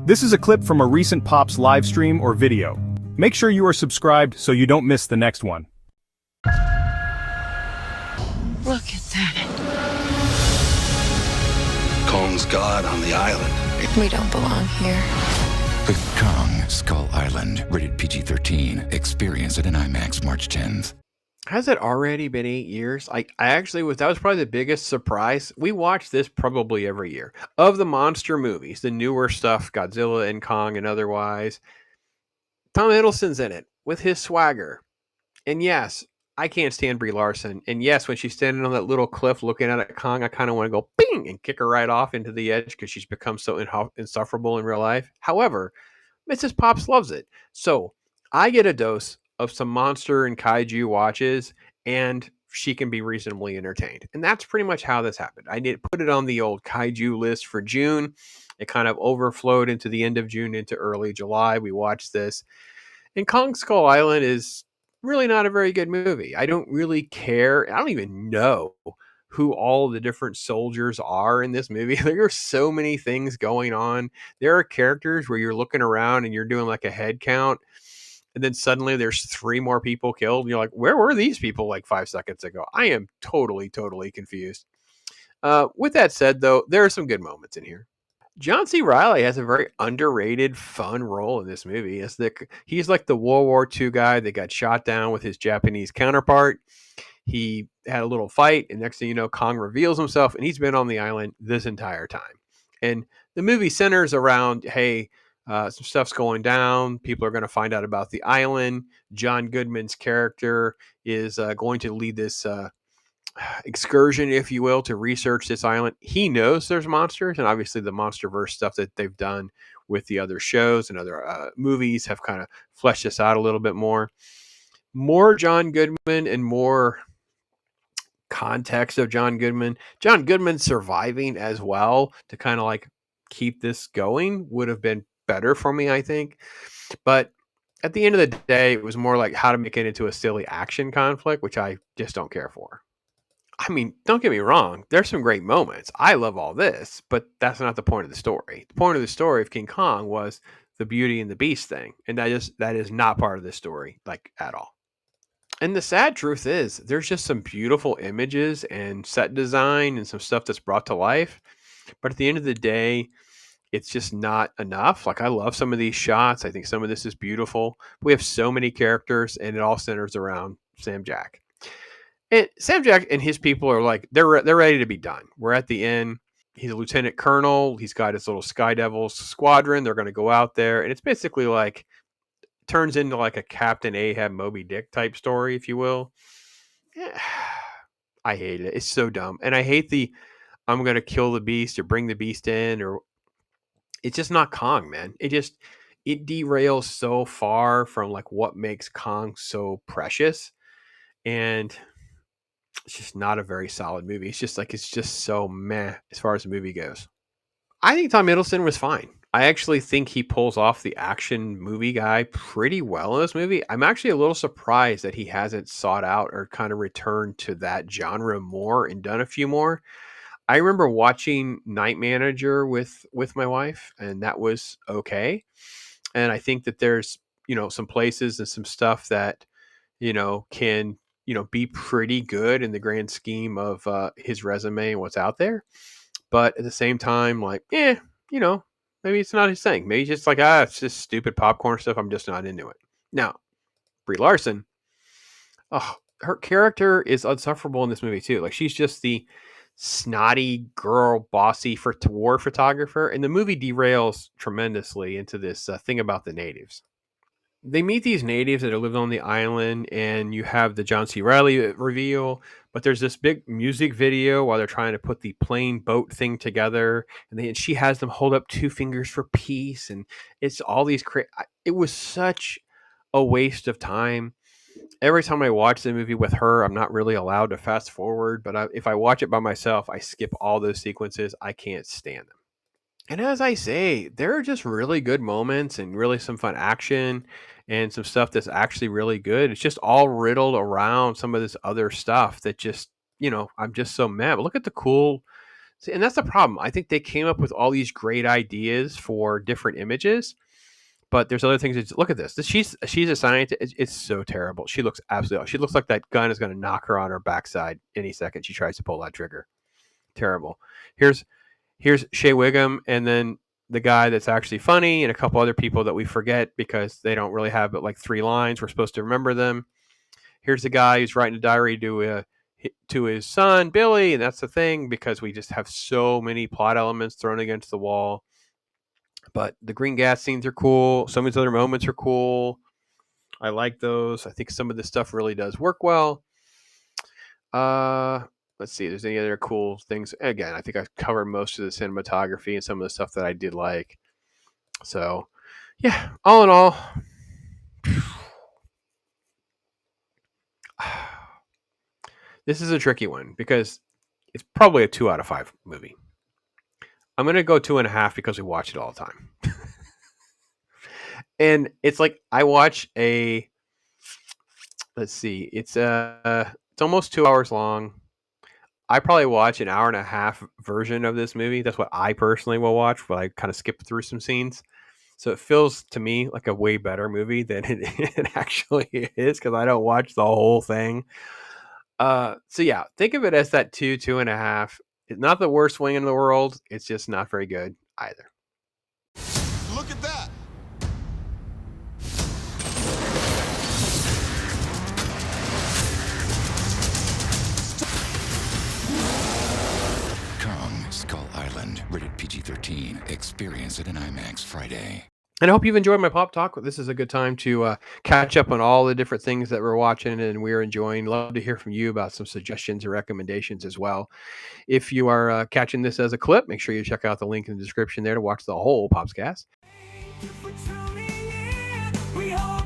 This is a clip from a recent Pops live stream or video. Make sure you are subscribed so you don't miss the next one. Look at that. Kong's God on the island. We don't belong here. The Kong Skull Island, rated PG-13. Experience it in IMAX March 10th. Has it already been 8 years? That was probably the biggest surprise. We watch this probably every year. Of the monster movies, the newer stuff, Godzilla and Kong and otherwise, Tom Hiddleston's in it with his swagger. And yes, I can't stand Brie Larson. And yes, when she's standing on that little cliff looking at Kong, I kind of want to go bing and kick her right off into the edge because she's become so insufferable in real life. However, Mrs. Pops loves it. So I get a dose of some monster and kaiju watches, and she can be reasonably entertained. And that's pretty much how this happened. I did put it on the old kaiju list for June. It kind of overflowed into the end of June into early July. We watched this. And Kong Skull Island is really not a very good movie. I don't really care. I don't even know who all the different soldiers are in this movie. There are so many things going on. There are characters where you're looking around and you're doing like a head count, and then suddenly there's 3 more people killed. And you're like, where were these people like 5 seconds ago? I am totally confused. With that said, though, there are some good moments in here. John C. Reilly has a very underrated, fun role in this movie. He's like the World War II guy that got shot down with his Japanese counterpart. He had a little fight, and next thing you know, Kong reveals himself, and he's been on the island this entire time. And the movie centers around, hey, some stuff's going down. People are going to find out about the island. John Goodman's character is going to lead this excursion, if you will, to research this island. He knows there's monsters, and obviously the Monsterverse stuff that they've done with the other shows and other movies have kind of fleshed this out a little bit more. More John Goodman and more context of John Goodman. John Goodman surviving as well to kind of like keep this going would have been better for me, I think. But at the end of the day, it was more like how to make it into a silly action conflict, which I just don't care for. I mean, don't get me wrong. There's some great moments. I love all this, but that's not the point of the story. The point of the story of King Kong was the Beauty and the Beast thing. And that is not part of this story, like at all. And the sad truth is there's just some beautiful images and set design and some stuff that's brought to life. But at the end of the day, it's just not enough. Like, I love some of these shots. I think some of this is beautiful. We have so many characters, and it all centers around Sam Jack. And Sam Jack and his people are like, they're ready to be done. We're at the end. He's a lieutenant colonel. He's got his little Sky Devils squadron. They're going to go out there. And it's basically like, turns into like a Captain Ahab Moby Dick type story, if you will. I hate it. It's so dumb. And I hate I'm going to kill the beast or bring the beast in, or it's just not Kong, man. It derails so far from like what makes Kong so precious. And it's just not a very solid movie. It's just so meh as far as the movie goes. I think Tom Hiddleston was fine. I actually think he pulls off the action movie guy pretty well in this movie. I'm actually a little surprised that he hasn't sought out or kind of returned to that genre more and done a few more. I remember watching Night Manager with my wife, and that was okay. And I think that there's, some places and some stuff that, can, be pretty good in the grand scheme of his resume and what's out there. But at the same time, like, maybe it's not his thing. Maybe it's just like, it's just stupid popcorn stuff. I'm just not into it. Now, Brie Larson, her character is unsufferable in this movie too. Like, she's just the snotty girl, bossy war photographer, and the movie derails tremendously into this thing about the natives. They meet these natives that are living on the island, and you have the John C. Reilly reveal, but there's this big music video while they're trying to put the plane boat thing together, and she has them hold up 2 fingers for peace, and it's all these it was such a waste of time. Every time I watch the movie with her, I'm not really allowed to fast forward, but if I watch it by myself, I skip all those sequences. I can't stand them. And as I say, there are just really good moments and really some fun action and some stuff that's actually really good. It's just all riddled around some of this other stuff that just, I'm just so mad. But look at the cool See, and that's the problem. I think they came up with all these great ideas for different images, but there's other things. Look at this. She's a scientist. It's so terrible. She looks absolutely. She looks like that gun is going to knock her on her backside any second she tries to pull that trigger. Terrible. Here's Shea Wiggum, and then the guy that's actually funny, and a couple other people that we forget because they don't really have but like 3 lines. We're supposed to remember them. Here's the guy who's writing a diary to his son Billy, and that's the thing because we just have so many plot elements thrown against the wall. But the green gas scenes are cool. Some of these other moments are cool. I like those. I think some of this stuff really does work well. Let's see if there's any other cool things. Again, I think I've covered most of the cinematography and some of the stuff that I did like. So, yeah, all in all, this is a tricky one because it's probably a 2 out of 5 movie. I'm going to go 2.5 because we watch it all the time. And it's like I watch let's see, it's almost 2 hours long. I probably watch an 1.5 hour version of this movie. That's what I personally will watch, where I kind of skip through some scenes. So it feels to me like a way better movie than it actually is because I don't watch the whole thing. So yeah, think of it as that 2.5. It's not the worst wing in the world. It's just not very good either. Look at that. Kong Skull Island, rated PG-13. Experience it in IMAX Friday. And I hope you've enjoyed my pop talk. This is a good time to catch up on all the different things that we're watching and we're enjoying. Love to hear from you about some suggestions or recommendations as well. If you are catching this as a clip, make sure you check out the link in the description there to watch the whole Popscast. Thank you for tuning in. We hope